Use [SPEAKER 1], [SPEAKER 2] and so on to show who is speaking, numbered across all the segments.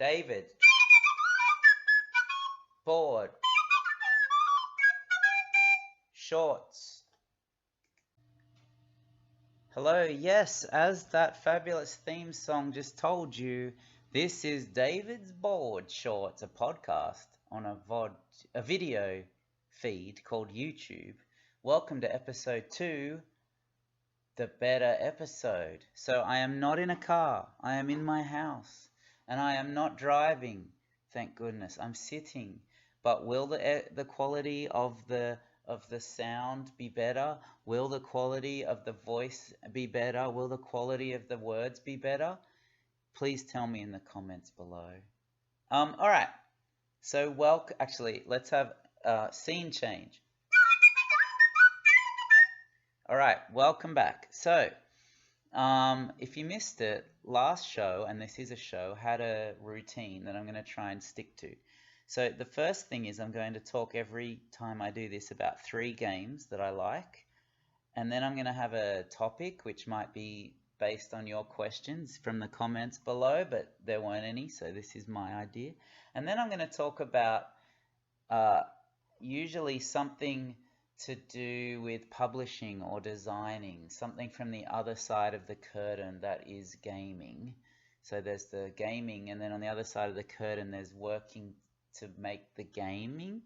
[SPEAKER 1] David, board, shorts. Hello, yes, as that fabulous theme song just told you, this is David's Board Shorts, a podcast on a video feed called YouTube. Welcome to episode 2, the better episode. So I am not in a car, I am in my house, and I am not driving, thank goodness. I'm sitting. But will the quality of the sound be better? Will the quality of the voice be better? Will the quality of the words be better? Please tell me in the comments below. All right. So, actually, let's have scene change. All right, welcome back. So, if you missed it, last show, and this is a show, had a routine that I'm going to try and stick to. So the first thing is I'm going to talk every time I do this about 3 games that I like, and then I'm going to have a topic which might be based on your questions from the comments below, but there weren't any, so this is my idea. And then I'm going to talk about usually something to do with publishing or designing, something from the other side of the curtain that is gaming. So there's the gaming, and then on the other side of the curtain there's working to make the gaming.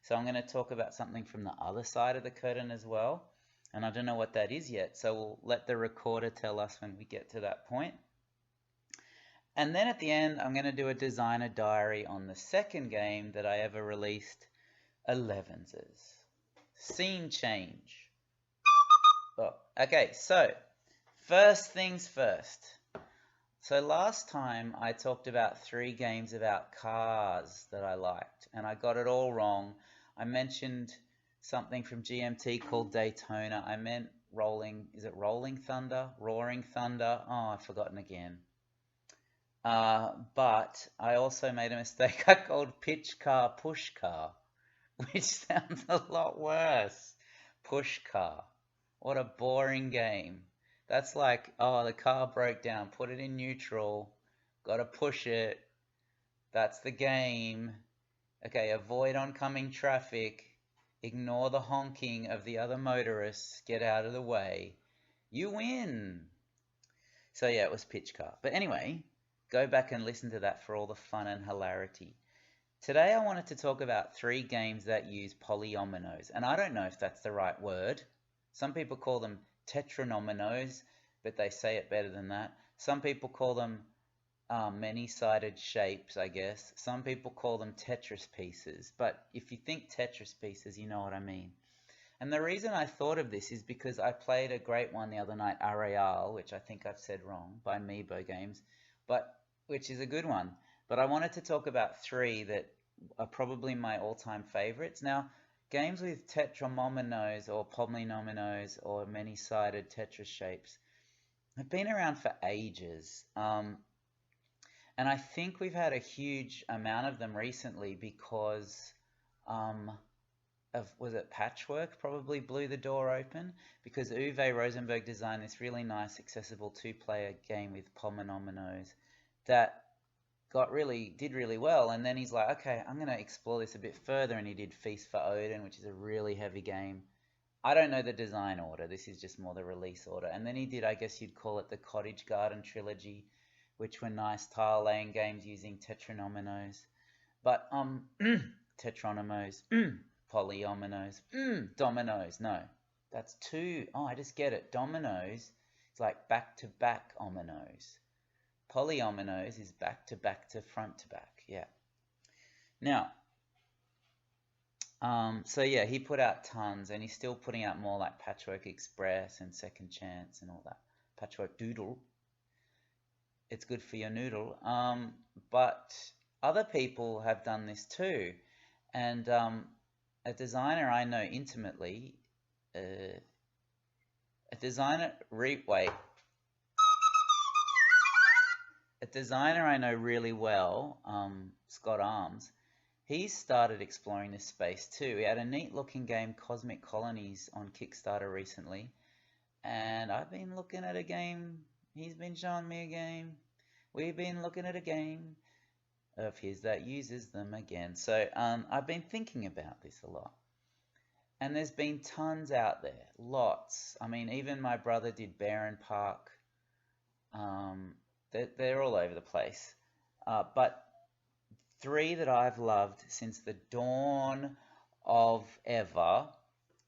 [SPEAKER 1] So I'm going to talk about something from the other side of the curtain as well, and I don't know what that is yet, so we'll let the recorder tell us when we get to that point. And then at the end I'm going to do a designer diary on the second game that I ever released, Elevenses. Scene change. Oh, okay, so first things first. So last time I talked about 3 games about cars that I liked, and I got it all wrong. I mentioned something from GMT called Daytona. I meant is it Rolling Thunder? Roaring Thunder? Oh, I've forgotten again. But I also made a mistake. I called Pitch Car Push Car, which sounds a lot worse. Push Car. What a boring game. That's like, oh, the car broke down, put it in neutral, gotta push it, that's the game. Okay, avoid oncoming traffic, ignore the honking of the other motorists, get out of the way. You win! So yeah, it was Pitch Car. But anyway, go back and listen to that for all the fun and hilarity. Today I wanted to talk about 3 games that use polyominos, and I don't know if that's the right word. Some people call them tetranominos, but they say it better than that. Some people call them many-sided shapes, I guess. Some people call them Tetris pieces, but if you think Tetris pieces, you know what I mean. And the reason I thought of this is because I played a great one the other night, Areal, which I think I've said wrong, by Meebo Games, but which is a good one. But I wanted to talk about 3 that are probably my all-time favorites. Now, games with tetramominos or polyominos or many-sided Tetris shapes have been around for ages. And I think we've had a huge amount of them recently because was it Patchwork probably blew the door open, because Uwe Rosenberg designed this really nice accessible 2-player game with polyominos that did really well, and then he's like, okay, I'm going to explore this a bit further, and he did Feast for Odin, which is a really heavy game. I don't know the design order, this is just more the release order. And then he did, I guess you'd call it the Cottage Garden trilogy, which were nice tile laying games using tetranominos. But tetronomos, polyominos, dominoes, no, that's 2. Oh, I just get it. Dominoes, it's like back-to-back ominos. Polyominoes is back to back to front to back, yeah. Now, so yeah, he put out tons, and he's still putting out more like Patchwork Express and Second Chance and all that. Patchwork Doodle. It's good for your noodle. But other people have done this too, and a designer I know intimately, a designer I know really well, Scott Arms, he's started exploring this space too. He had a neat looking game, Cosmic Colonies, on Kickstarter recently, and I've been looking at a game, he's been showing me a game, we've been looking at a game, of his that uses them again. So I've been thinking about this a lot. And there's been tons out there, lots. I mean, even my brother did Barron Park. They're all over the place. But three that I've loved since the dawn of ever,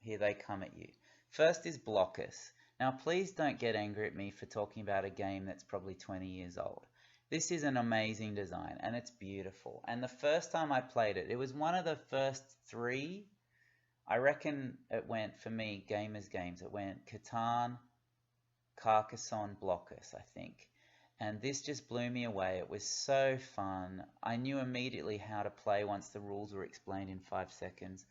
[SPEAKER 1] here they come at you. First is Blockus. Now, please don't get angry at me for talking about a game that's probably 20 years old. This is an amazing design, and it's beautiful. And the first time I played it, it was one of the first three. I reckon it went, for me, Gamers Games, it went Catan, Carcassonne, Blockus, I think. And this just blew me away. It was so fun. I knew immediately how to play once the rules were explained in 5 seconds.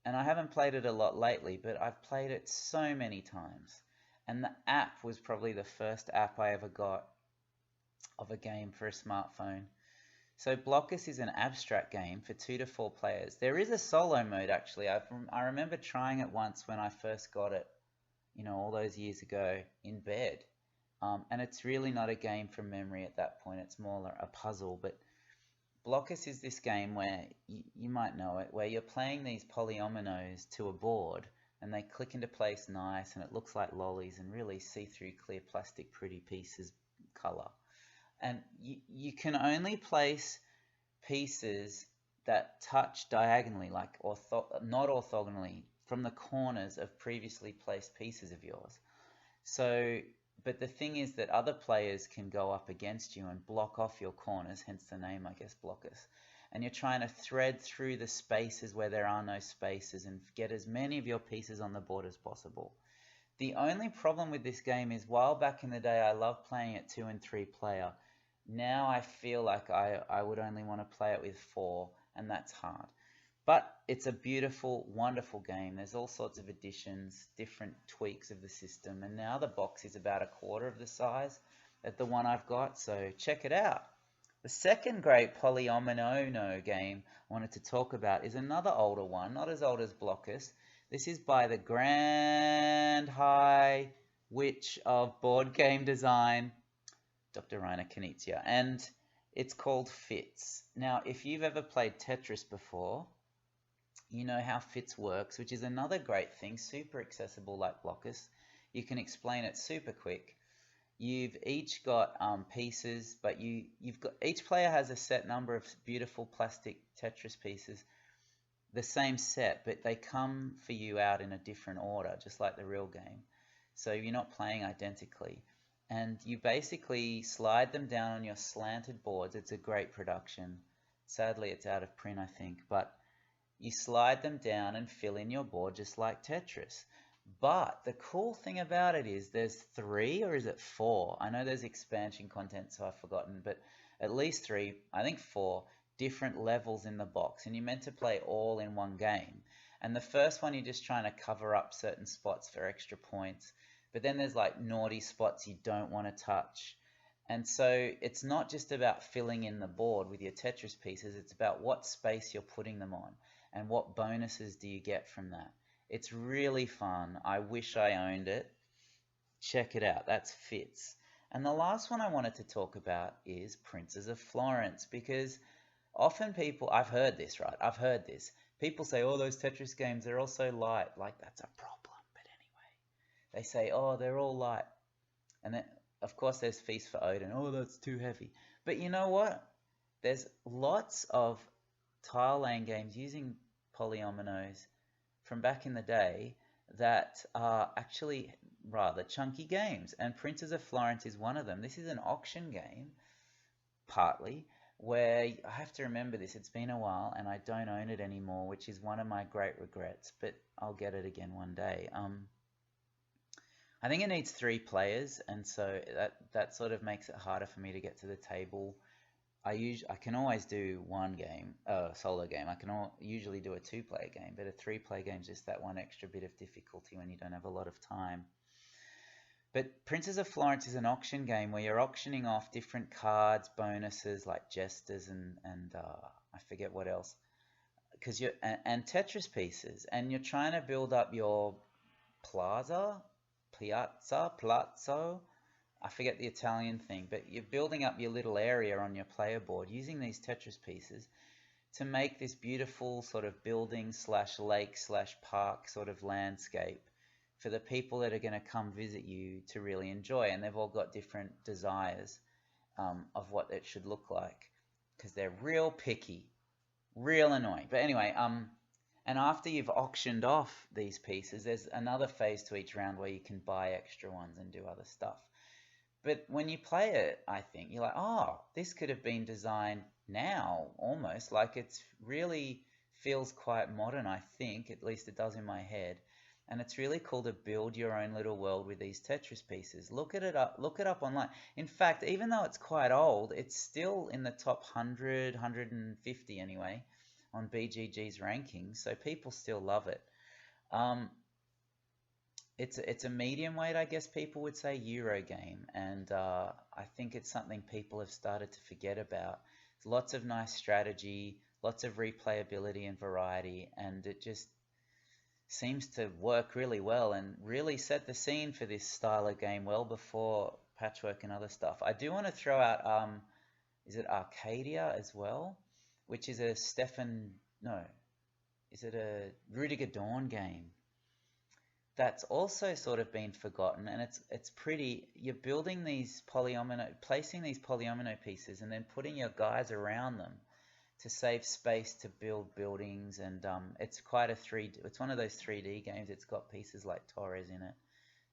[SPEAKER 1] And I haven't played it a lot lately, but I've played it so many times. And the app was probably the first app I ever got of a game for a smartphone. So Blockus is an abstract game for 2 to 4 players. There is a solo mode, actually. I remember trying it once when I first got it, you know, all those years ago in bed. And it's really not a game from memory at that point. It's more a puzzle. But Blockus is this game where, you might know it, where you're playing these polyominos to a board, and they click into place nice, and it looks like lollies and really see-through clear plastic pretty pieces color. And you can only place pieces that touch diagonally, like not orthogonally, from the corners of previously placed pieces of yours. So, but the thing is that other players can go up against you and block off your corners, hence the name, I guess, Blockus. And you're trying to thread through the spaces where there are no spaces and get as many of your pieces on the board as possible. The only problem with this game is, while back in the day I loved playing it 2 and 3 player, now I feel like I would only want to play it with 4, and that's hard. But it's a beautiful, wonderful game. There's all sorts of additions, different tweaks of the system, and now the box is about 1/4 of the size of the one I've got, so check it out. The second great Polyomino game I wanted to talk about is another older one, not as old as Blockus. This is by the Grand High Witch of board game design, Dr. Rainer Knizia, and it's called Fits. Now, if you've ever played Tetris before, you know how Fits works, which is another great thing, super accessible like Blockus. You can explain it super quick. You've each got pieces, but each player has a set number of beautiful plastic Tetris pieces, the same set, but they come for you out in a different order, just like the real game. So you're not playing identically. And you basically slide them down on your slanted boards. It's a great production. Sadly, it's out of print, I think. But you slide them down and fill in your board just like Tetris. But the cool thing about it is there's 3, or is it 4? I know there's expansion content, so I've forgotten. But at least 3, I think 4, different levels in the box. And you're meant to play all in one game. And the first one, you're just trying to cover up certain spots for extra points. But then there's like naughty spots you don't want to touch. And so it's not just about filling in the board with your Tetris pieces, it's about what space you're putting them on and what bonuses do you get from that. It's really fun. I wish I owned it. Check it out. That's Fits. And the last one I wanted to talk about is Princes of Florence, because often people, I've heard this, right? I've heard this. People say, oh, those Tetris games, they're all so light. Like, that's a problem. They say, oh, they're all light. And then, of course, there's Feast for Odin. Oh, that's too heavy. But you know what? There's lots of tile laying games using polyominoes from back in the day that are actually rather chunky games. And Princes of Florence is one of them. This is an auction game, partly, where I have to remember this. It's been a while, and I don't own it anymore, which is one of my great regrets. But I'll get it again one day. I think it needs 3 players, and so that sort of makes it harder for me to get to the table. I can always do one game, solo game. I can usually do a 2-player game, but a 3-player game is just that one extra bit of difficulty when you don't have a lot of time. But Princes of Florence is an auction game where you're auctioning off different cards, bonuses like jesters and I forget what else, and Tetris pieces, and you're trying to build up your palazzo, I forget the Italian thing, but you're building up your little area on your player board using these Tetris pieces to make this beautiful sort of building slash lake slash park sort of landscape for the people that are going to come visit you to really enjoy. And they've all got different desires of what it should look like because they're real picky, real annoying. But anyway, and after you've auctioned off these pieces, there's another phase to each round where you can buy extra ones and do other stuff. But when you play it, I think you're like, oh, this could have been designed now, almost like it's really feels quite modern, I think, at least it does in my head. And it's really cool to build your own little world with these Tetris pieces. Look it up online. In fact, even though it's quite old, it's still in the top 100, 150 anyway, on BGG's rankings, so people still love it. It's a medium weight, I guess people would say, Euro game, and I think it's something people have started to forget about. There's lots of nice strategy, lots of replayability and variety, and it just seems to work really well and really set the scene for this style of game well before Patchwork and other stuff. I do want to throw out, is it Arcadia as well, which is a Rudiger Dawn game that's also sort of been forgotten, and it's pretty. You're building these placing these polyomino pieces, and then putting your guys around them to save space to build buildings, and it's quite a it's one of those 3D games. It's got pieces like Torres in it.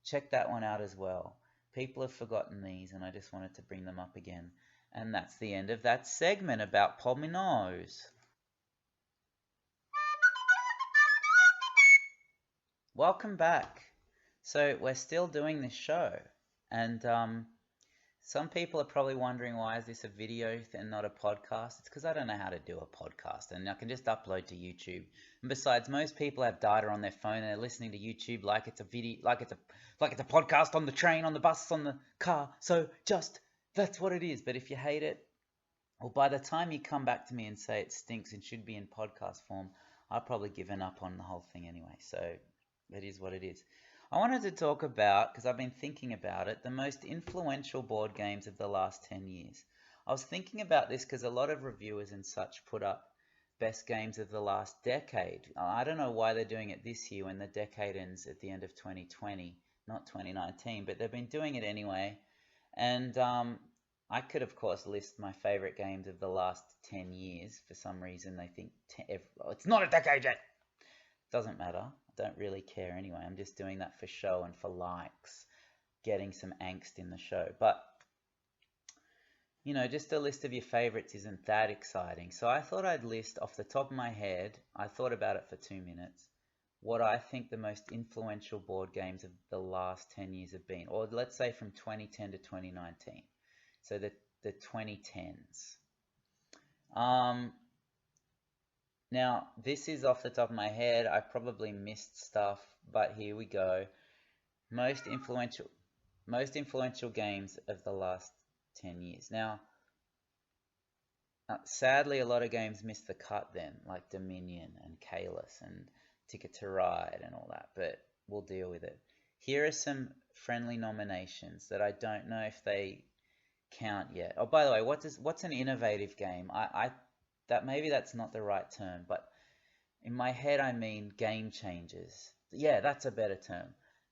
[SPEAKER 1] Check that one out as well. People have forgotten these, and I just wanted to bring them up again. And that's the end of that segment about polyominos. Welcome back. So we're still doing this show, and some people are probably wondering, why is this a video and not a podcast? It's because I don't know how to do a podcast, and I can just upload to YouTube. And besides, most people have data on their phone and they're listening to YouTube like it's a video, like it's a podcast on the train, on the bus, on the car. So just that's what it is. But if you hate it, well, by the time you come back to me and say it stinks and should be in podcast form, I've probably given up on the whole thing anyway. So it is what it is. I wanted to talk about, because I've been thinking about it, the most influential board games of the last 10 years. I was thinking about this because a lot of reviewers and such put up best games of the last decade. I don't know why they're doing it this year when the decade ends at the end of 2020, not 2019, but they've been doing it anyway. And I could, of course, list my favorite games of the last 10 years. For some reason, they think it's not a decade yet. Doesn't matter. I don't really care anyway. I'm just doing that for show and for likes, getting some angst in the show. But, you know, just a list of your favorites isn't that exciting. So I thought I'd list off the top of my head, I thought about it for 2 minutes, what I think the most influential board games of the last 10 years have been. Or let's say from 2010 to 2019. So the 2010s. Now, this is off the top of my head. I probably missed stuff, but here we go. Most influential games of the last 10 years. Now, sadly, a lot of games missed the cut then, like Dominion and Kalis and Ticket to Ride and all that, but we'll deal with it. Here are some friendly nominations that I don't know if they count yet. Oh, by the way, what's an innovative game? Maybe that's not the right term, but in my head I mean game changers. Yeah, that's a better term.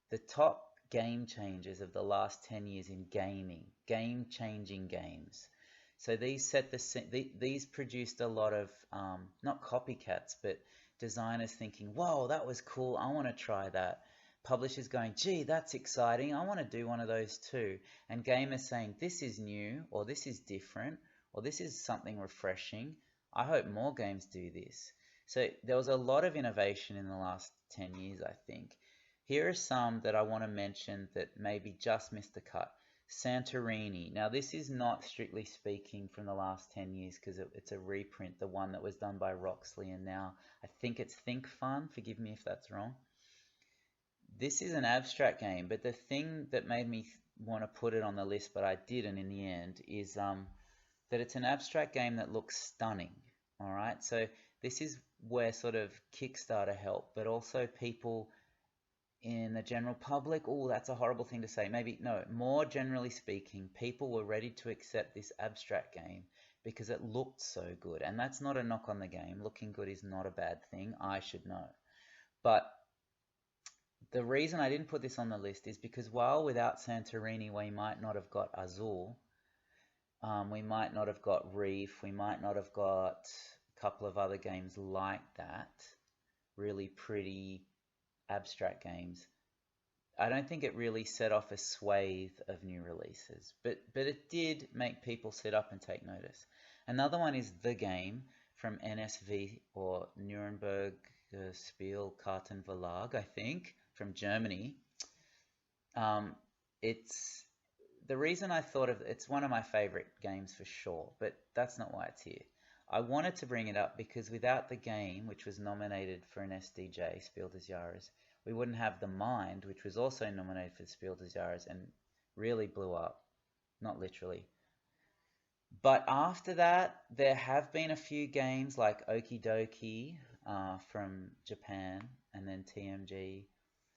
[SPEAKER 1] The top game changers of the last 10 years in gaming, game-changing games. So these these produced a lot of not copycats, but designers thinking, "Whoa, that was cool. I want to try that." Publishers going, "Gee, that's exciting. I want to do one of those too." And gamers saying, "This is new," or "This is different," or "This is something refreshing. I hope more games do this." So there was a lot of innovation in the last 10 years, I think. Here are some that I want to mention that maybe just missed the cut. Santorini. Now, this is not strictly speaking from the last 10 years because it's a reprint, the one that was done by Roxley, and now I think it's Think Fun. Forgive me if that's wrong. This is an abstract game, but the thing that made me want to put it on the list, but I didn't in the end, is that it's an abstract game that looks stunning. All right, so this is where sort of Kickstarter helped, but also people in the general public, oh, that's a horrible thing to say. Maybe, no, more generally speaking, people were ready to accept this abstract game because it looked so good. And that's not a knock on the game. Looking good is not a bad thing. I should know. But the reason I didn't put this on the list is because while without Santorini we might not have got Azul, we might not have got Reef, we might not have got a couple of other games like that, really pretty abstract games. I don't think it really set off a swathe of new releases, but it did make people sit up and take notice. Another one is The Game from NSV, or Nuremberg Spiel Kartenverlag, I think, from Germany. It's the reason I thought of it's one of my favorite games for sure, but that's not why it's here. I wanted to bring it up because without The Game, which was nominated for an SDJ, Spiel des Jahres, we wouldn't have The Mind, which was also nominated for Spiel des Jahres and really blew up. Not literally. But after that, there have been a few games like Okie Dokie from Japan and then TMG.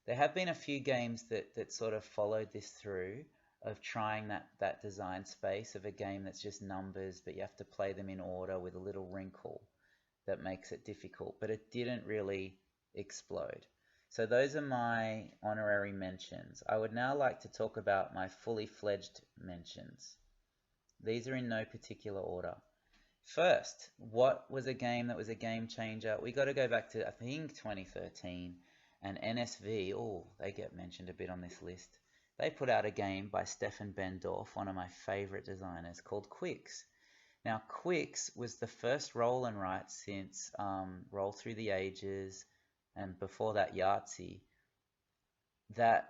[SPEAKER 1] There have been a few games that sort of followed this through of trying that design space of a game that's just numbers, but you have to play them in order with a little wrinkle that makes it difficult. But it didn't really explode. So those are my honorary mentions. I would now like to talk about my fully fledged mentions. These are in no particular order. First, what was a game that was a game changer? We got to go back to, I think, 2013, and NSV, oh, they get mentioned a bit on this list. They put out a game by Stefan Bendorf, one of my favorite designers, called Quicks. Now, Quicks was the first roll and write since Roll Through the Ages, and before that Yahtzee, that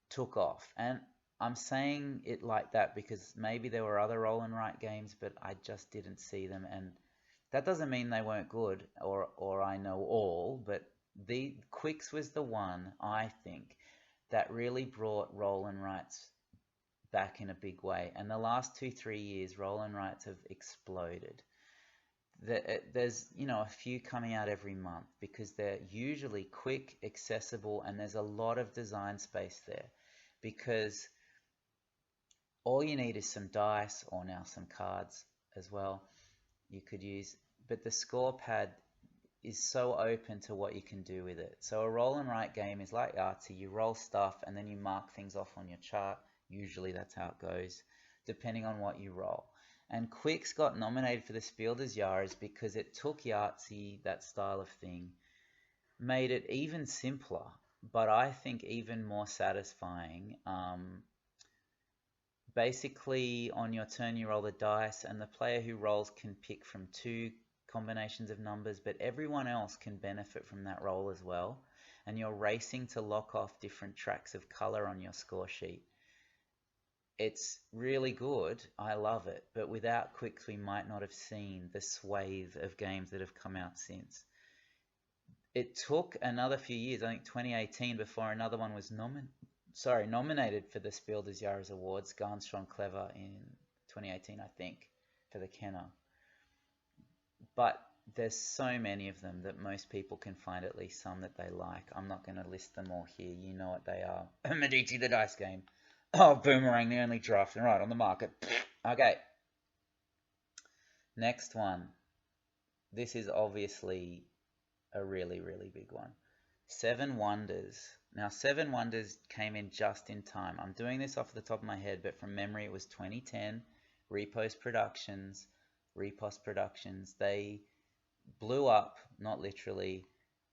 [SPEAKER 1] took off. And I'm saying it like that because maybe there were other roll and write games, but I just didn't see them. And that doesn't mean they weren't good or I know all, but the Quicks was the one, I think, that really brought roll and writes back in a big way. And the last 2-3 years, roll and writes have exploded. There's a few coming out every month because they're usually quick, accessible, and there's a lot of design space there because all you need is some dice or now some cards as well you could use, but the score pad is so open to what you can do with it. So a roll and write game is like Yahtzee. You roll stuff and then you mark things off on your chart. Usually that's how it goes, depending on what you roll. And Quicks got nominated for the Spiel des Jahres because it took Yahtzee, that style of thing, made it even simpler, but I think even more satisfying. Basically, on your turn you roll the dice and the player who rolls can pick from 2 combinations of numbers, but everyone else can benefit from that roll as well. And you're racing to lock off different tracks of color on your score sheet. It's really good. I love it. But without Quicks, we might not have seen the swathe of games that have come out since. It took another few years, I think 2018, before another one was nominated for the Spiel des Jahres Awards, Ganz Schön Clever in 2018, I think, for the Kenner. But there's so many of them that most people can find at least some that they like. I'm not going to list them all here. You know what they are. Medici the Dice Game. Oh, Boomerang, the only draft. Right, on the market. Okay. Next one. This is obviously a really, really big one. Seven Wonders. Now, Seven Wonders came in just in time. I'm doing this off the top of my head, but from memory it was 2010. Repost Productions. They blew up, not literally,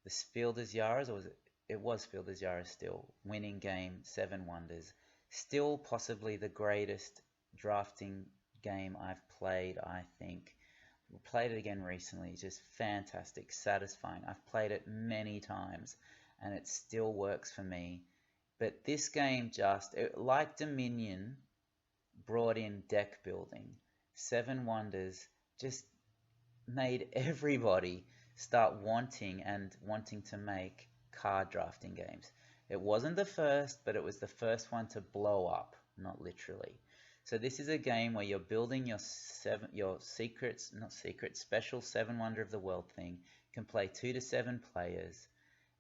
[SPEAKER 1] the Spiel des Jahres, or was it? It was Spiel des Jahres still. Winning game, Seven Wonders. Still possibly the greatest drafting game I've played, I think. We played it again recently. It's just fantastic, satisfying. I've played it many times and it still works for me. But this game like Dominion, brought in deck building. Seven Wonders just made everybody start wanting to make card drafting games. It wasn't the first, but it was the first one to blow up, not literally. So this is a game where you're building your special Seven Wonder of the World thing. You can play 2 to 7 players,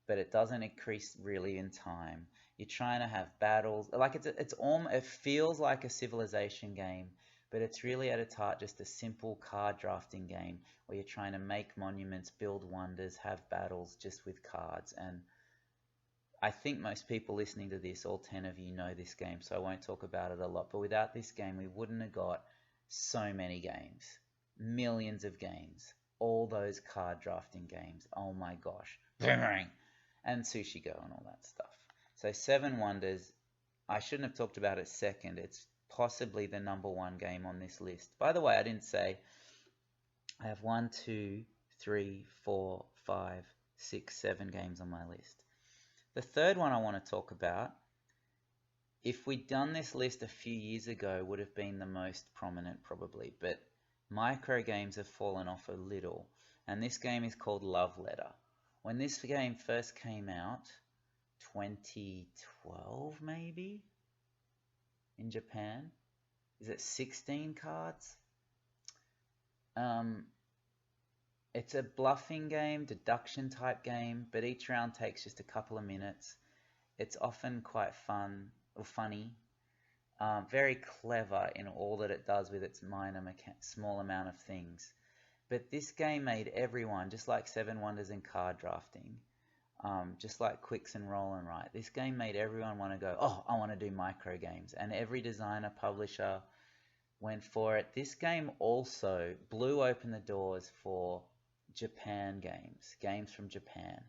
[SPEAKER 1] but it doesn't increase really in time. You're trying to have battles. Like it feels like a civilization game, but it's really at its heart just a simple card drafting game where you're trying to make monuments, build wonders, have battles just with cards. And I think most people listening to this, all 10 of you know this game, so I won't talk about it a lot. But without this game, we wouldn't have got so many games, millions of games, all those card drafting games. Oh my gosh. And Sushi Go and all that stuff. So Seven Wonders, I shouldn't have talked about it second. It's possibly the #1 game on this list. By the way, I didn't say I have 1, 2, 3, 4, 5, 6, 7 games on my list. The third one I want to talk about, if we'd done this list a few years ago, would have been the most prominent probably, but micro games have fallen off a little, and this game is called Love Letter. When this game first came out, 2012 maybe, in Japan, is it 16 cards? It's a bluffing game, deduction type game, but each round takes just a couple of minutes. It's often quite fun or funny, very clever in all that it does with its small amount of things. But this game made everyone, just like Seven Wonders and card drafting, just like Quicks and Roll and Write, this game made everyone want to go, oh, I want to do micro games. And every designer, publisher went for it. This game also blew open the doors for Japan games from Japan.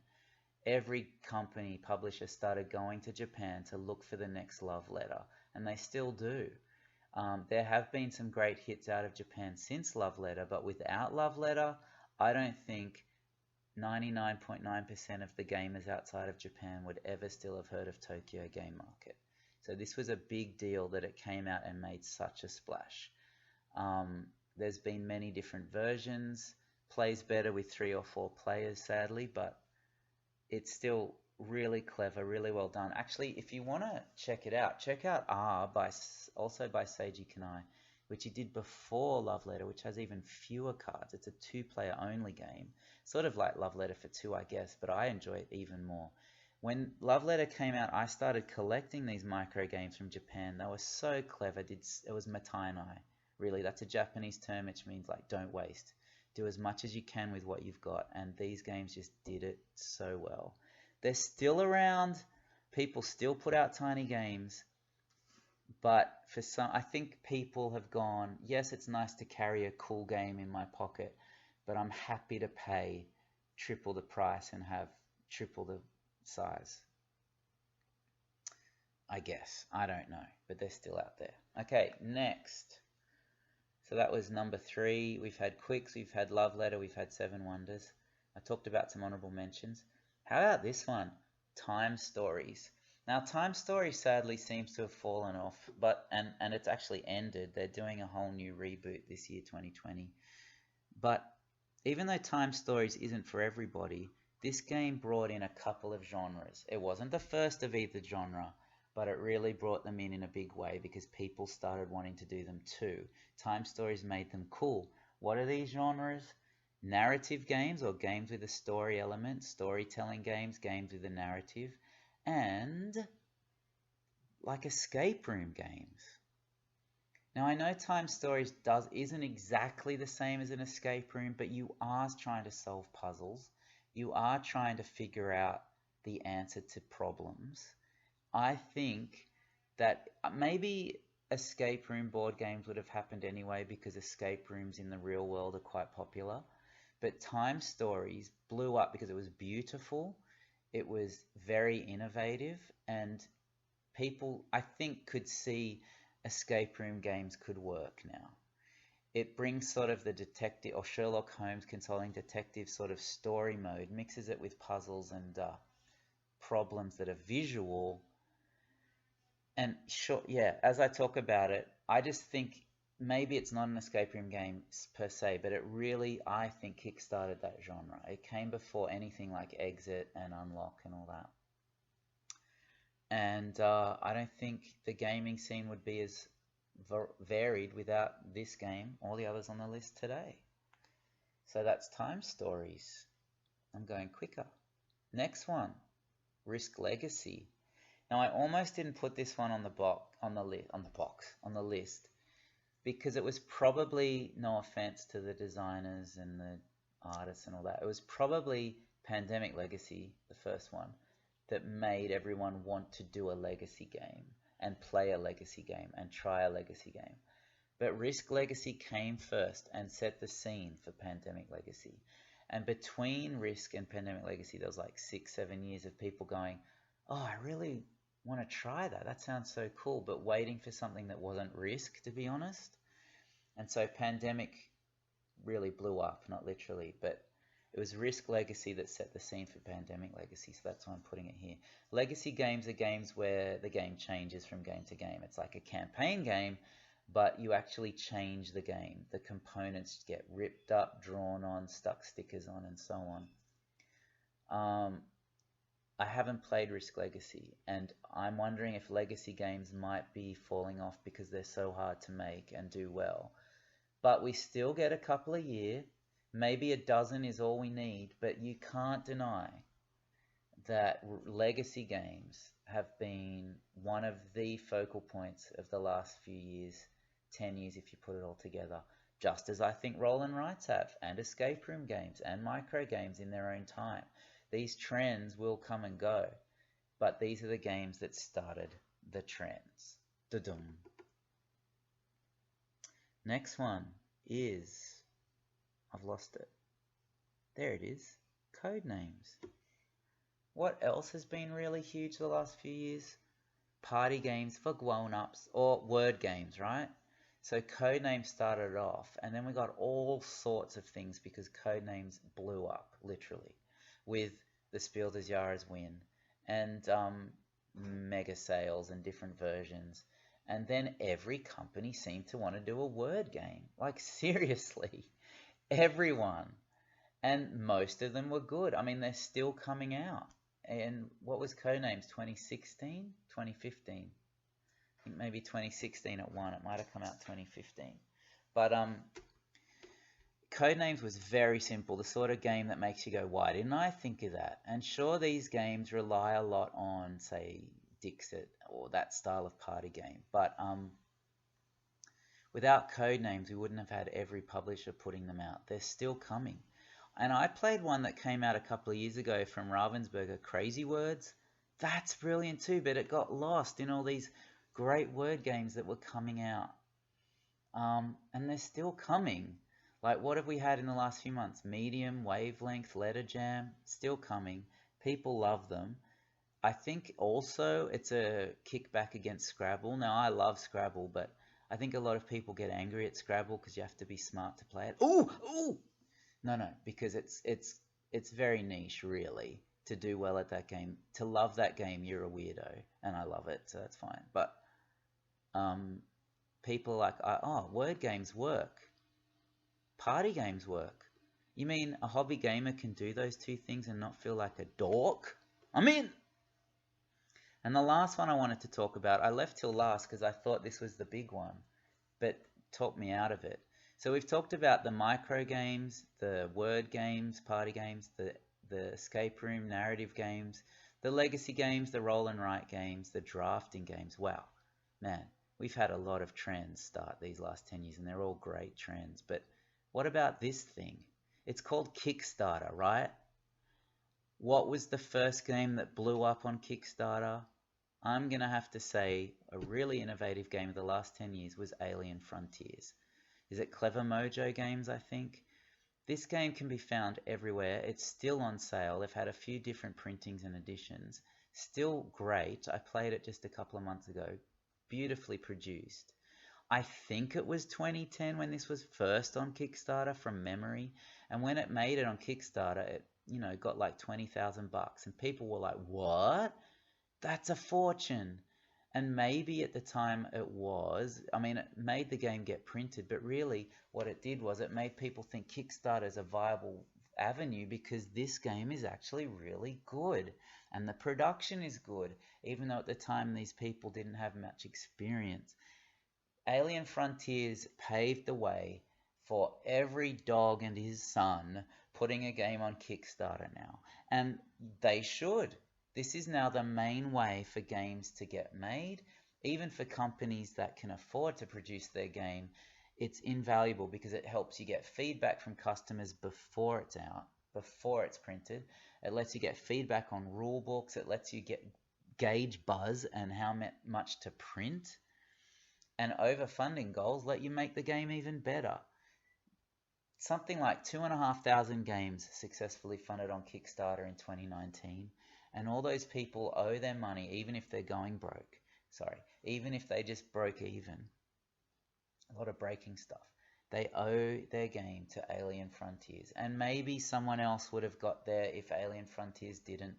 [SPEAKER 1] Every company, publisher started going to Japan to look for the next Love Letter, and they still do. There have been some great hits out of Japan since Love Letter, but without Love Letter, I don't think 99.9% of the gamers outside of Japan would ever still have heard of Tokyo Game Market. So this was a big deal that it came out and made such a splash. There's been many different versions. Plays better with 3 or 4 players, sadly, but it's still really clever, really well done. Actually, if you want to check out R, also by Seiji Kanai, which he did before Love Letter, which has even fewer cards. It's a 2-player only game, sort of like Love Letter for 2, I guess, but I enjoy it even more. When Love Letter came out, I started collecting these micro games from Japan. They were so clever. It was matainai, really. That's a Japanese term which means like don't waste. Do as much as you can with what you've got, and these games just did it so well. They're still around. People still put out tiny games, but for some, I think people have gone, yes, it's nice to carry a cool game in my pocket, but I'm happy to pay triple the price and have triple the size. I guess. I don't know, but they're still out there. Okay, next. So that was #3. We've had Quicks, we've had Love Letter, we've had Seven Wonders. I talked about some honorable mentions. How about this one? Time Stories. Now, Time Stories sadly seems to have fallen off, and it's actually ended. They're doing a whole new reboot this year, 2020. But even though Time Stories isn't for everybody, this game brought in a couple of genres. It wasn't the first of either genre, but it really brought them in a big way because people started wanting to do them too. Time Stories made them cool. What are these genres? Narrative games, or games with a story element, storytelling games, games with a narrative, and like escape room games. Now I know Time Stories isn't exactly the same as an escape room, but you are trying to solve puzzles. You are trying to figure out the answer to problems. I think that maybe escape room board games would have happened anyway because escape rooms in the real world are quite popular. But Time Stories blew up because it was beautiful, it was very innovative, and people, I think, could see escape room games could work now. It brings sort of the detective or Sherlock Holmes consoling detective sort of story mode, mixes it with puzzles and problems that are visual. And sure, yeah, as I talk about it, I just think maybe it's not an escape room game per se, but it really, I think, kickstarted that genre. It came before anything like Exit and Unlock and all that. And I don't think the gaming scene would be as varied without this game or the others on the list today. So that's Time Stories. I'm going quicker. Next one. Risk Legacy. Now I almost didn't put this one on the list because it was probably, no offense to the designers and the artists and all that, it was probably Pandemic Legacy, the first one, that made everyone want to do a legacy game and play a legacy game and try a legacy game. But Risk Legacy came first and set the scene for Pandemic Legacy. And between Risk and Pandemic Legacy, there was like 6-7 years of people going, oh, I really want to try that. That sounds so cool, but waiting for something that wasn't Risk, to be honest. And so Pandemic really blew up, not literally, but it was Risk Legacy that set the scene for Pandemic Legacy, so that's why I'm putting it here. Legacy games are games where the game changes from game to game. It's like a campaign game, but you actually change the game. The components get ripped up, drawn on, stuck stickers on, and so on. I haven't played Risk Legacy, and I'm wondering if legacy games might be falling off because they're so hard to make and do well. But we still get a couple a year. Maybe a dozen is all we need, but you can't deny that legacy games have been one of the focal points of the last few years, 10 years if you put it all together. Just as I think roll and writes have, and escape room games, and micro games in their own time. These trends will come and go, but these are the games that started the trends. Da-dum. Next one is, I've lost it. There it is. Codenames. What else has been really huge the last few years? Party games for grown-ups, or word games, right? So Codenames started it off, and then we got all sorts of things because Codenames blew up, literally, with the Spiel des Jahres win, and mega sales and different versions. And then every company seemed to want to do a word game. Like, seriously, everyone. And most of them were good. I mean, they're still coming out. And what was Codenames, 2016? 2015? I think maybe 2016 at one. It might have come out 2015. But Codenames was very simple, the sort of game that makes you go, why didn't I think of that? And sure, these games rely a lot on, say, Dixit or that style of party game. But without Codenames, we wouldn't have had every publisher putting them out. They're still coming. And I played one that came out a couple of years ago from Ravensburger, Crazy Words. That's brilliant too, but it got lost in all these great word games that were coming out. And they're still coming. Like, what have we had in the last few months? Medium, Wavelength, Letter Jam, still coming. People love them. I think also it's a kickback against Scrabble. Now, I love Scrabble, but I think a lot of people get angry at Scrabble because you have to be smart to play it. Ooh, ooh! No, because it's very niche, really, to do well at that game. To love that game, you're a weirdo, and I love it, so that's fine. But people are like, oh, word games work. Party games work. You mean a hobby gamer can do those two things and not feel like a dork? I'm in! And the last one I wanted to talk about, I left till last because I thought this was the big one, but talked me out of it. So we've talked about the micro games, the word games, party games, the escape room narrative games, the legacy games, the roll and write games, the drafting games. Wow, man, we've had a lot of trends start these last 10 years, and they're all great trends. But what about this thing? It's called Kickstarter, right? What was the first game that blew up on Kickstarter? I'm going to have to say a really innovative game of the last 10 years was Alien Frontiers. Is it Clever Mojo Games, I think? This game can be found everywhere. It's still on sale. They've had a few different printings and editions. Still great. I played it just a couple of months ago. Beautifully produced. I think it was 2010 when this was first on Kickstarter from memory. And when it made it on Kickstarter, it, got like 20,000 bucks. And people were like, what? That's a fortune. And maybe at the time it was. I mean, it made the game get printed, but really what it did was it made people think Kickstarter is a viable avenue because this game is actually really good and the production is good, even though at the time these people didn't have much experience. Alien Frontiers paved the way for every dog and his son putting a game on Kickstarter now. And they should. This is now the main way for games to get made. Even for companies that can afford to produce their game, it's invaluable because it helps you get feedback from customers before it's out, before it's printed. It lets you get feedback on rule books. It lets you gauge buzz and how much to print. And overfunding goals let you make the game even better. Something like 2,500 games successfully funded on Kickstarter in 2019, and all those people owe their money even if they're going broke. Sorry, even if they just broke even. A lot of breaking stuff. They owe their game to Alien Frontiers, and maybe someone else would have got there if Alien Frontiers didn't,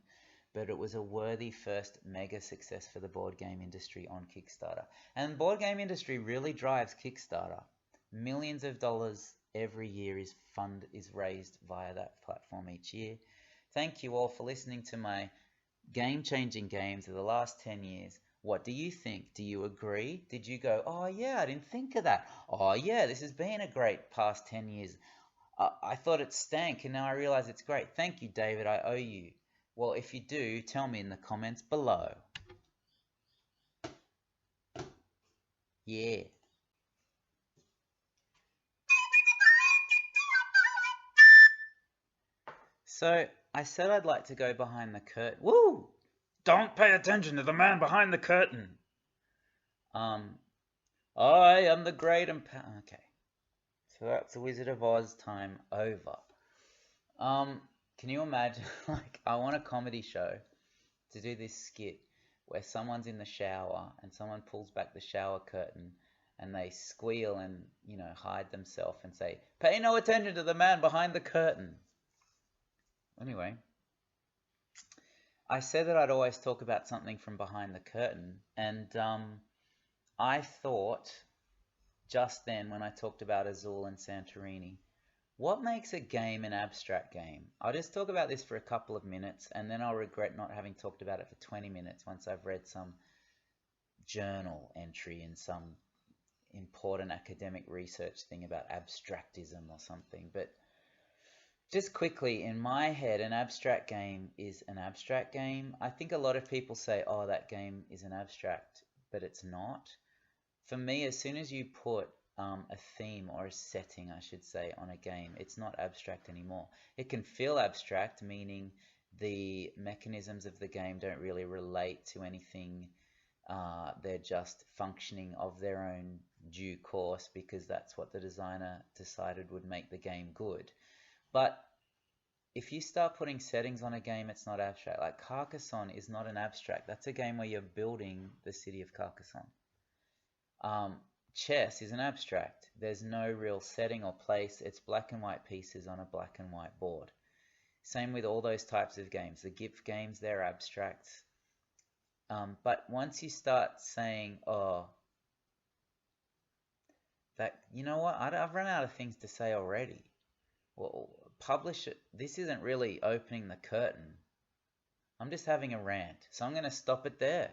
[SPEAKER 1] but it was a worthy first mega success for the board game industry on Kickstarter. And the board game industry really drives Kickstarter. Millions of dollars every year is raised via that platform each year. Thank you all for listening to my game-changing games of the last 10 years. What do you think? Do you agree? Did you go, oh yeah, I didn't think of that. Oh yeah, this has been a great past 10 years. I thought it stank and now I realize it's great. Thank you, David, I owe you. Well, if you do, tell me in the comments below. Yeah. So, I said I'd like to go behind the curtain. Woo! Don't pay attention to the man behind the curtain. I am the great and okay. So that's the Wizard of Oz time over. Can you imagine, like, I want a comedy show to do this skit where someone's in the shower and someone pulls back the shower curtain and they squeal and, hide themselves and say, pay no attention to the man behind the curtain. Anyway, I said that I'd always talk about something from behind the curtain, and I thought just then when I talked about Azul and Santorini, what makes a game an abstract game? I'll just talk about this for a couple of minutes, and then I'll regret not having talked about it for 20 minutes once I've read some journal entry in some important academic research thing about abstractism or something. But just quickly, in my head, an abstract game is an abstract game. I think a lot of people say, oh, that game is an abstract, but it's not. For me, as soon as you put a theme or a setting, I should say, on a game, it's not abstract anymore. It can feel abstract, meaning the mechanisms of the game don't really relate to anything. They're just functioning of their own due course because that's what the designer decided would make the game good. But if you start putting settings on a game, it's not abstract. Like Carcassonne is not an abstract. That's a game where you're building the city of Carcassonne. Chess is an abstract. There's no real setting or place. It's black and white pieces on a black and white board. Same with all those types of games. The GIF games, they're abstract. But once you start saying, oh, that, you know what, I've run out of things to say already. Well, publish it. This isn't really opening the curtain. I'm just having a rant. So I'm going to stop it there.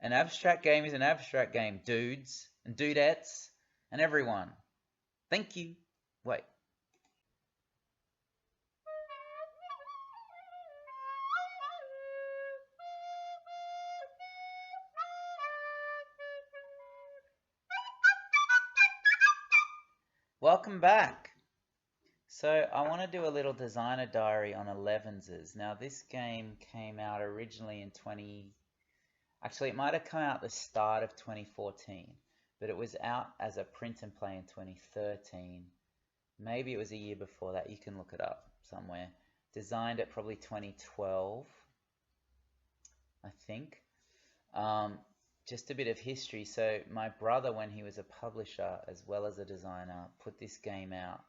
[SPEAKER 1] An abstract game is an abstract game, dudes and dudettes and everyone. Thank you. Wait. Welcome back. So I want to do a little designer diary on Elevenses. Now this game came out originally in actually it might have come out the start of 2014, but it was out as a print and play in 2013. Maybe it was a year before that, you can look it up somewhere. Designed at probably 2012, I think. Just a bit of history. So my brother, when he was a publisher as well as a designer, put this game out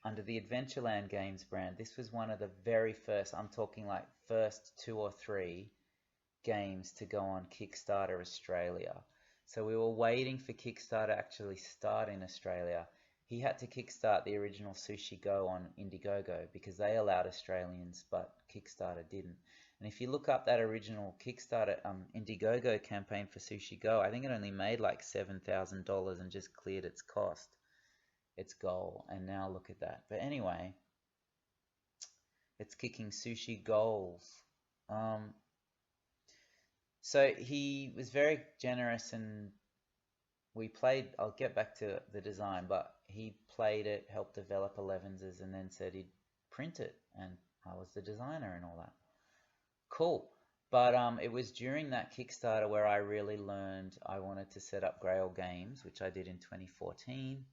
[SPEAKER 1] under the Adventureland Games brand. This was one of the very first, I'm talking like first 2 or 3 games to go on Kickstarter Australia. So we were waiting for Kickstarter to actually start in Australia. He had to kickstart the original Sushi Go on Indiegogo because they allowed Australians, but Kickstarter didn't. And if you look up that original Kickstarter Indiegogo campaign for Sushi Go, I think it only made like $7,000 and just cleared its cost, its goal. And now look at that. But anyway, it's kicking sushi goals. So he was very generous, and we played. I'll get back to the design, but he played it, helped develop Elevenses, and then said he'd print it, and I was the designer and all that. Cool. But it was during that Kickstarter where I really learned I wanted to set up Grail Games, which I did in 2014.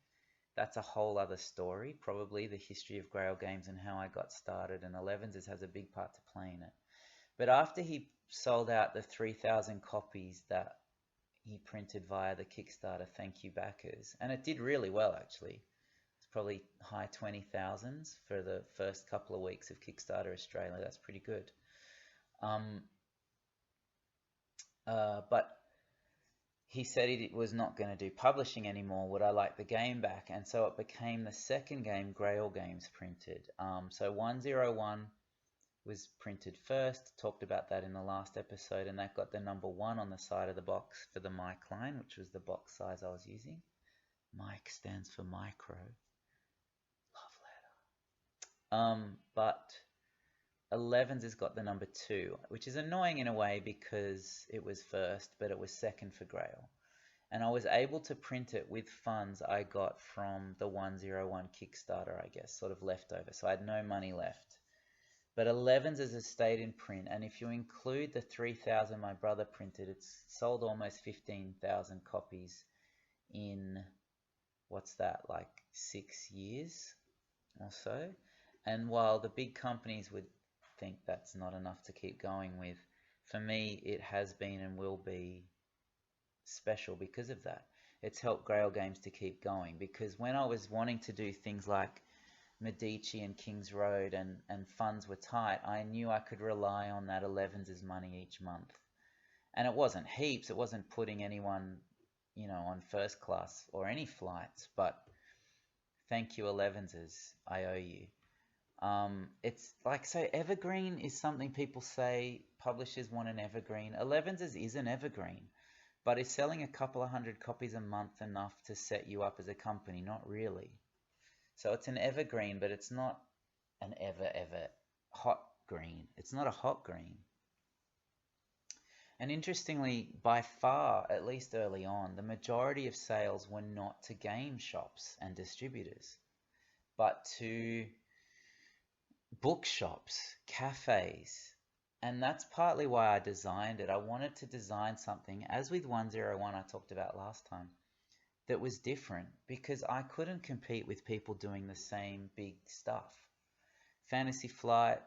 [SPEAKER 1] That's a whole other story, probably the history of Grail Games and how I got started, and Elevenses has a big part to play in it. But after he sold out the 3,000 copies that he printed via the Kickstarter thank you backers, and it did really well actually. It's probably high 20,000s for the first couple of weeks of Kickstarter Australia. That's pretty good. Um, but he said he was not going to do publishing anymore. Would I like the game back? And so it became the second game Grail Games printed. So 101 was printed first, talked about that in the last episode, and that got the number 1 on the side of the box for the mic line, which was the box size I was using. Mic stands for micro. Love letter. But Elevens has got the number 2, which is annoying in a way because it was first, but it was second for Grail. And I was able to print it with funds I got from the 101 Kickstarter, I guess, sort of leftover. So I had no money left. But Elevens has stayed in print, and if you include the 3,000 my brother printed, it's sold almost 15,000 copies in, what's that, like 6 years or so? And while the big companies would think that's not enough to keep going with, for me it has been and will be special because of that. It's helped Grail Games to keep going, because when I was wanting to do things like Medici and Kings Road and funds were tight, I knew I could rely on that Elevens' money each month. And it wasn't heaps, it wasn't putting anyone, on first class or any flights, but thank you Elevens', I owe you. It's like, so evergreen is something people say publishers want an evergreen. Elevens' is an evergreen, but is selling a couple of hundred copies a month enough to set you up as a company? Not really. So it's an evergreen, but it's not an ever hot green. It's not a hot green. And interestingly, by far, at least early on, the majority of sales were not to game shops and distributors, but to bookshops, cafes. And that's partly why I designed it. I wanted to design something, as with 101 I talked about last time, that was different, because I couldn't compete with people doing the same big stuff. Fantasy Flight,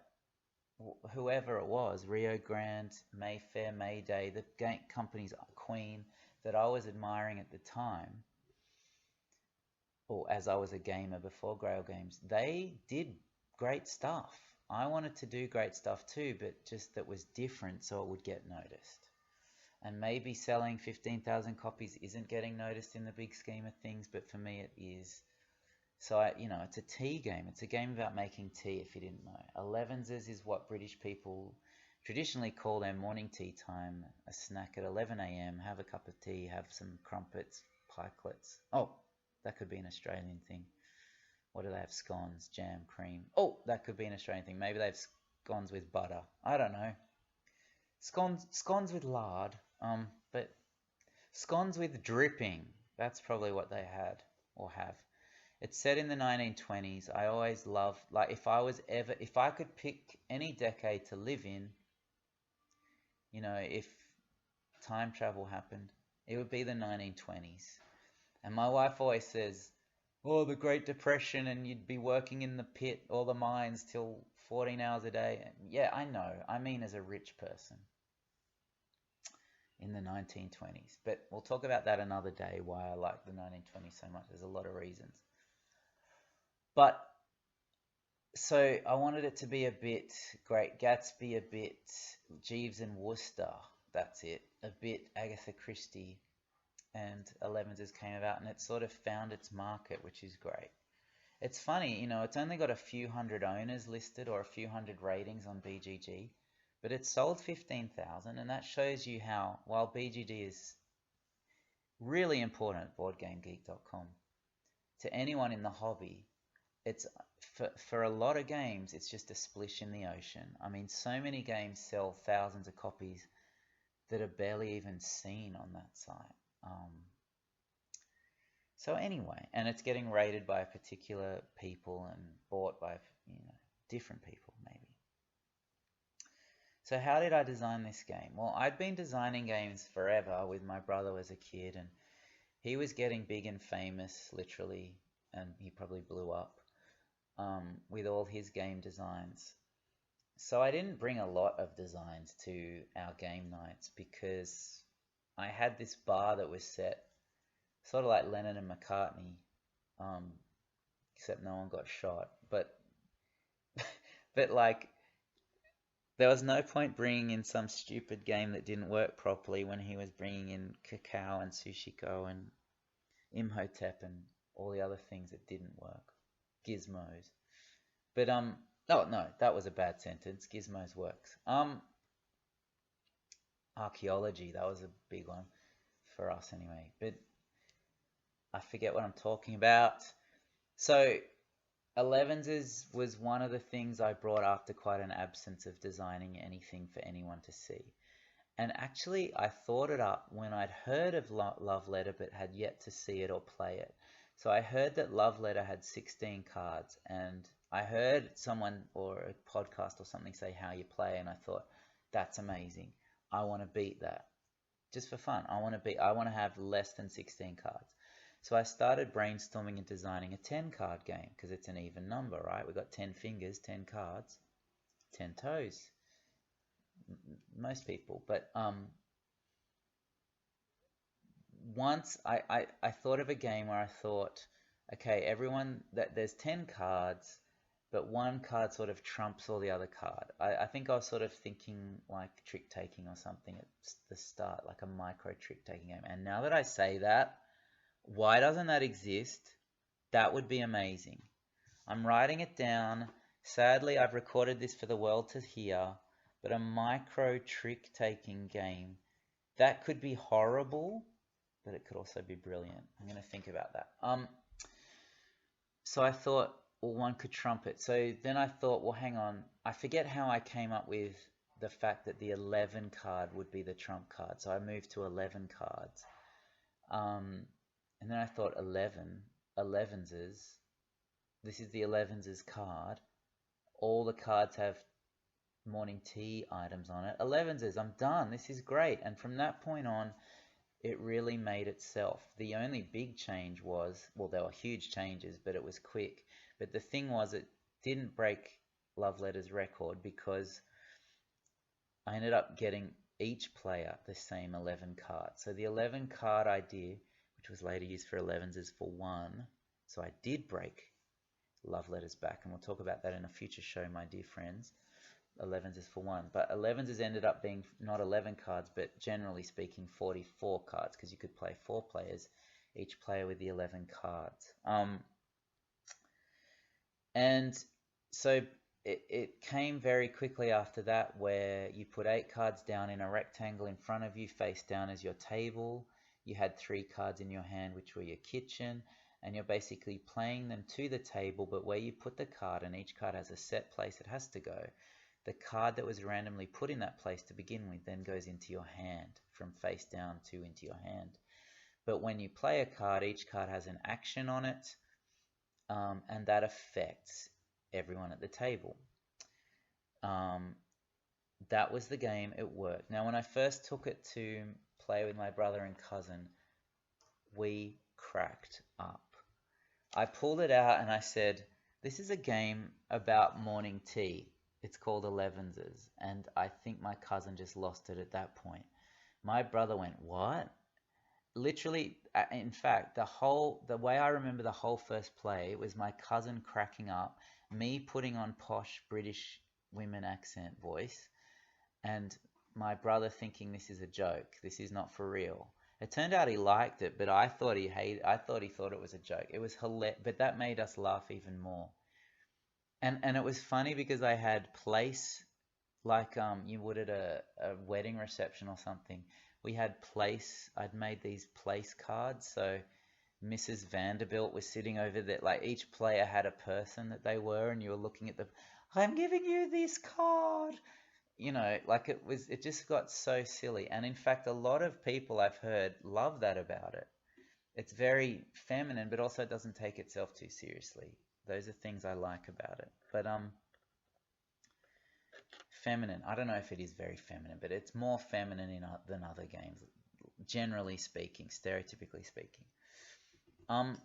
[SPEAKER 1] whoever it was, Rio Grande, Mayfair, Mayday, the game companies, Queen, that I was admiring at the time, or as I was a gamer before Grail Games, they did great stuff. I wanted to do great stuff too, but just that was different so it would get noticed. And maybe selling 15,000 copies isn't getting noticed in the big scheme of things, but for me it is. So, it's a tea game. It's a game about making tea, if you didn't know. Elevenses is what British people traditionally call their morning tea time, a snack at 11 a.m., have a cup of tea, have some crumpets, pikelets. Oh, that could be an Australian thing. What do they have? Scones, jam, cream. Oh, that could be an Australian thing. Maybe they have scones with butter. I don't know. Scones with lard. But scones with dripping, that's probably what they had or have. It's set in the 1920s. I always loved, like, if I could pick any decade to live in, if time travel happened, it would be the 1920s. And my wife always says, oh, the Great Depression, and you'd be working in the pit or the mines till 14 hours a day. Yeah, I know. I mean, as a rich person. In the 1920s. But we'll talk about that another day, why I like the 1920s so much. There's a lot of reasons. But, so I wanted it to be a bit Great Gatsby, a bit Jeeves and Wooster, that's it, a bit Agatha Christie, and Elevenses came about, and it sort of found its market, which is great. It's funny, it's only got a few hundred owners listed or a few hundred ratings on BGG, but it sold 15,000, and that shows you how, while BGG is really important at BoardGameGeek.com, to anyone in the hobby, it's for a lot of games, it's just a splish in the ocean. I mean, so many games sell thousands of copies that are barely even seen on that site. So anyway, and it's getting rated by particular people and bought by, different people maybe. So how did I design this game? Well, I'd been designing games forever with my brother as a kid, and he was getting big and famous, literally, and he probably blew up with all his game designs. So I didn't bring a lot of designs to our game nights because I had this bar that was set sort of like Lennon and McCartney, um, except no one got shot. But like there was no point bringing in some stupid game that didn't work properly when he was bringing in Cacao and Sushiko and Imhotep and all the other things that didn't work. Gizmos. But oh no, that was a bad sentence. Gizmos works. Archaeology, that was a big one for us anyway. But I forget what I'm talking about. So Elevenses was one of the things I brought after quite an absence of designing anything for anyone to see. And actually, I thought it up when I'd heard of Love Letter but had yet to see it or play it. So I heard that Love Letter had 16 cards, and I heard someone or a podcast or something say how you play, and I thought, that's amazing. I want to beat that. Just for fun. I want to have less than 16 cards. So I started brainstorming and designing a 10-card game because it's an even number, right? We've got 10 fingers, 10 cards, 10 toes. Most people. But once I thought of a game where I thought, okay, everyone, that there's 10 cards, but one card sort of trumps all the other card. I think I was sort of thinking like trick-taking or something at the start, like a micro trick-taking game. And now that I say that, why doesn't that exist? That would be amazing. I'm writing it down. Sadly, I've recorded this for the world to hear, but a micro trick-taking game, that could be horrible, but it could also be brilliant. I'm going to think about that. So I thought, well, one could trump it. So then I thought, well, hang on. I forget how I came up with the fact that the 11 card would be the trump card. So I moved to 11 cards. And then I thought 11ses. This is the 11ses card. All the cards have morning tea items on it. 11ses, I'm done. This is great. And from that point on, it really made itself. The only big change was, well, there were huge changes, but it was quick. But the thing was, it didn't break Love Letter's record because I ended up getting each player the same 11 cards. So the 11 card idea, which was later used for 11s, for 1. So I did break Love Letters back, and we'll talk about that in a future show, my dear friends. 11s for 1. But 11s ended up being not 11 cards, but generally speaking 44 cards, because you could play 4 players, each player with the 11 cards. And so it came very quickly after that, where you put 8 cards down in a rectangle in front of you, face down as your table. You had 3 cards in your hand, which were your kitchen, and you're basically playing them to the table, but where you put the card, and each card has a set place it has to go, the card that was randomly put in that place to begin with then goes into your hand, from face down to into your hand. But when you play a card, each card has an action on it, and that affects everyone at the table. That was the game. It worked. Now, when I first took it to play with my brother and cousin, we cracked up. I pulled it out and I said, this is a game about morning tea. It's called Elevenses, and I think my cousin just lost it at that point. My brother went, what? Literally, in fact, the way I remember the whole first play was my cousin cracking up, me putting on posh British women accent voice, and my brother thinking this is a joke, this is not for real. It turned out he liked it, but I thought he thought it was a joke. It was hilarious, but that made us laugh even more. And it was funny because I had place, like you would at a wedding reception or something. We had place, I'd made these place cards, so Mrs. Vanderbilt was sitting over there, like each player had a person that they were, and you were looking at the, I'm giving you this card. you know, like it just got so silly. And in fact, a lot of people I've heard love that about it. It's very feminine, but also it doesn't take itself too seriously. Those are things I like about it. But feminine. I don't know if it is very feminine, but it's more feminine than other games, generally speaking, stereotypically speaking. Um,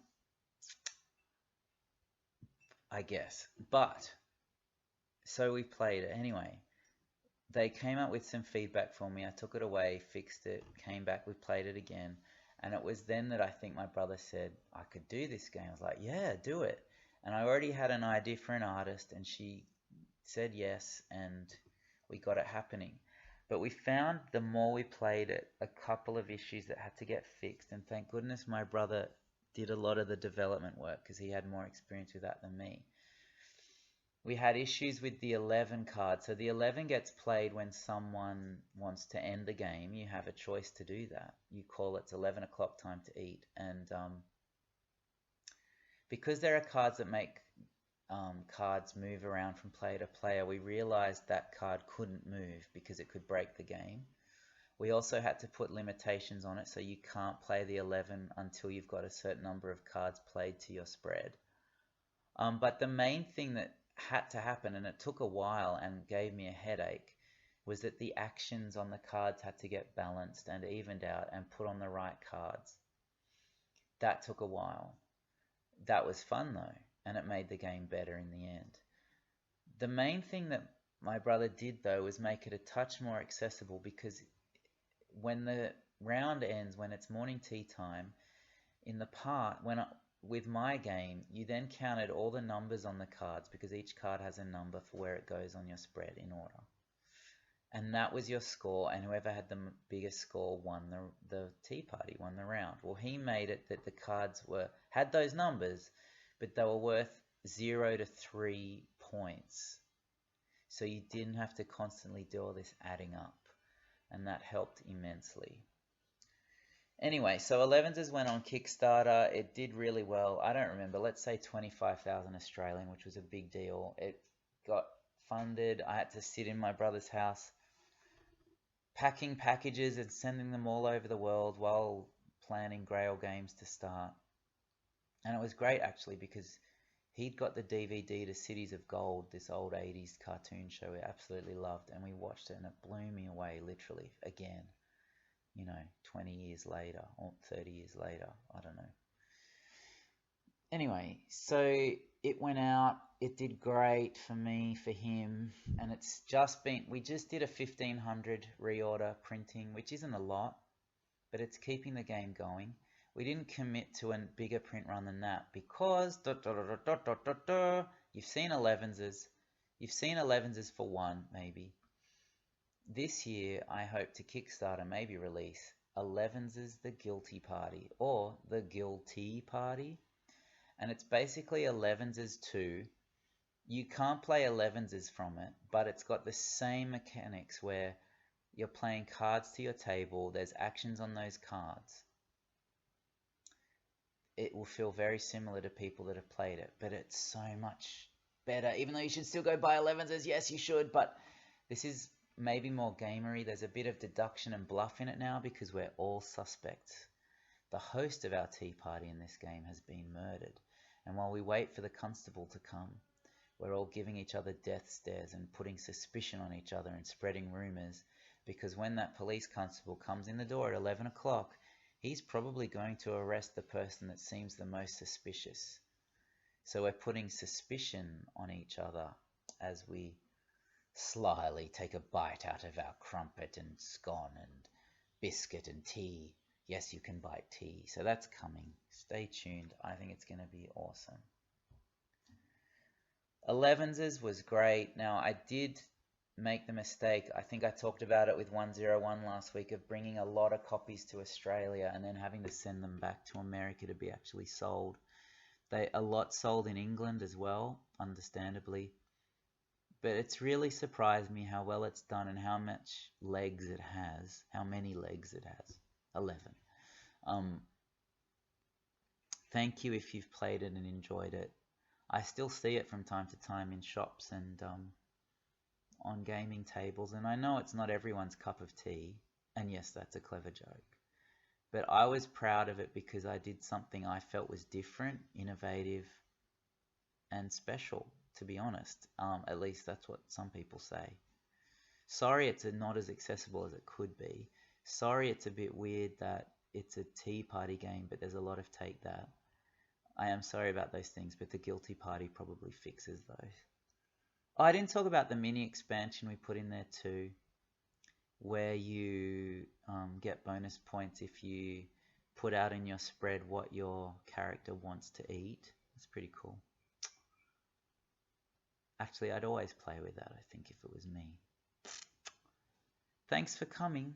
[SPEAKER 1] I guess. But so we played it anyway. They came up with some feedback for me. I took it away, fixed it, came back, we played it again. And it was then that I think my brother said I could do this game. I was like, yeah, do it. And I already had an idea for an artist, and she said yes, and we got it happening. But we found the more we played it, a couple of issues that had to get fixed. And thank goodness my brother did a lot of the development work because he had more experience with that than me. We had issues with the 11 card. So the 11 gets played when someone wants to end the game. You have a choice to do that. You call it's 11 o'clock time to eat. And because there are cards that make cards move around from player to player, we realized that card couldn't move because it could break the game. We also had to put limitations on it, so you can't play the 11 until you've got a certain number of cards played to your spread. But the main thing that had to happen, and it took a while and gave me a headache, was that the actions on the cards had to get balanced and evened out and put on the right cards. That took a while. That was fun though, and it made the game better in the end. The main thing that my brother did though was make it a touch more accessible, because when the round ends, when it's morning tea time, in the part with my game, you then counted all the numbers on the cards because each card has a number for where it goes on your spread in order. And that was your score, and whoever had the biggest score won the tea party, won the round. Well, he made it that the cards had those numbers, but they were worth 0 to 3 points. So you didn't have to constantly do all this adding up, and that helped immensely. Anyway, so Elevenses went on Kickstarter. It did really well. I don't remember. Let's say 25,000 Australian, which was a big deal. It got funded. I had to sit in my brother's house packing packages and sending them all over the world while planning Grail games to start. And it was great actually, because he'd got the DVD to Cities of Gold, this old 80s cartoon show we absolutely loved, and we watched it and it blew me away literally again. 20 years later or 30 years later, I don't know. Anyway, so it went out, it did great for me, for him, and we just did a 1,500 reorder printing, which isn't a lot, but it's keeping the game going. We didn't commit to a bigger print run than that because you've seen Elevenses for one, maybe. This year, I hope to Kickstarter, maybe release Elevenses The Guilty Party, or The Guilty Party. And it's basically Elevenses 2. You can't play Elevenses from it, but it's got the same mechanics where you're playing cards to your table, there's actions on those cards. It will feel very similar to people that have played it, but it's so much better, even though you should still go buy Elevenses. Yes, you should, but this is maybe more gamery. There's a bit of deduction and bluff in it now because we're all suspects. The host of our tea party in this game has been murdered, and while we wait for the constable to come, we're all giving each other death stares and putting suspicion on each other and spreading rumors, because when that police constable comes in the door at 11 o'clock, he's probably going to arrest the person that seems the most suspicious. So we're putting suspicion on each other as we slyly take a bite out of our crumpet and scone and biscuit and tea. Yes, you can bite tea. So that's coming. Stay tuned. I think it's going to be awesome. Elevenses was great. Now, I did make the mistake, I think I talked about it with 101 last week, of bringing a lot of copies to Australia and then having to send them back to America to be actually sold. A lot sold in England as well, understandably. But it's really surprised me how well it's done and how much legs it has, how many legs it has. 11. Thank you if you've played it and enjoyed it. I still see it from time to time in shops, and on gaming tables, and I know it's not everyone's cup of tea, and yes, that's a clever joke. But I was proud of it because I did something I felt was different, innovative, and special, to be honest. At least that's what some people say. Sorry it's not as accessible as it could be. Sorry it's a bit weird that it's a tea party game, but there's a lot of take that. I am sorry about those things, but the guilty party probably fixes those. Oh, I didn't talk about the mini expansion we put in there too, where you get bonus points if you put out in your spread what your character wants to eat. It's pretty cool. Actually, I'd always play with that, I think, if it was me. Thanks for coming.